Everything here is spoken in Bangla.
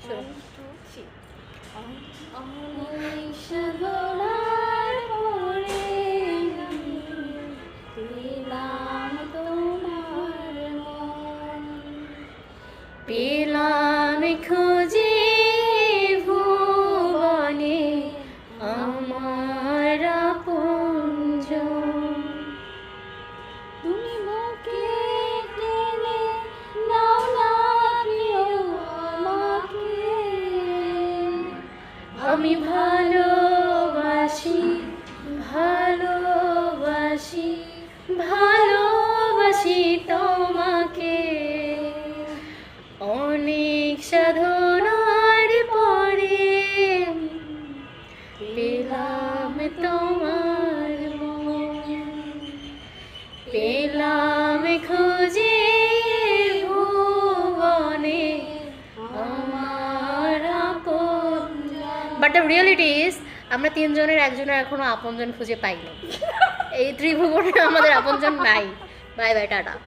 চলো। 1 2 3 অনেক সাধনার পরে আমি পেলাম তোমার মন, পেলাম খুঁজে ভুবনে আমার আপনজন। তুমি বুকে টেনে নাও না প্রিয় আমাকে, আমি ভালোবাসি ভালোবাসি ভালোবাসি তোমাকে। অনেক সাধনার পরে পেলাম তোমার মন, পেলাম খুঁজে ভুবনে আমার আপনজন। বাট দ্য রিয়েলিটি ইজ আমরা তিনজনের একজনের এখনো আপনজন খুঁজে পাইনি। এই ত্রিভুবনে আমাদের আপনজন নাই। Bye bye, tata.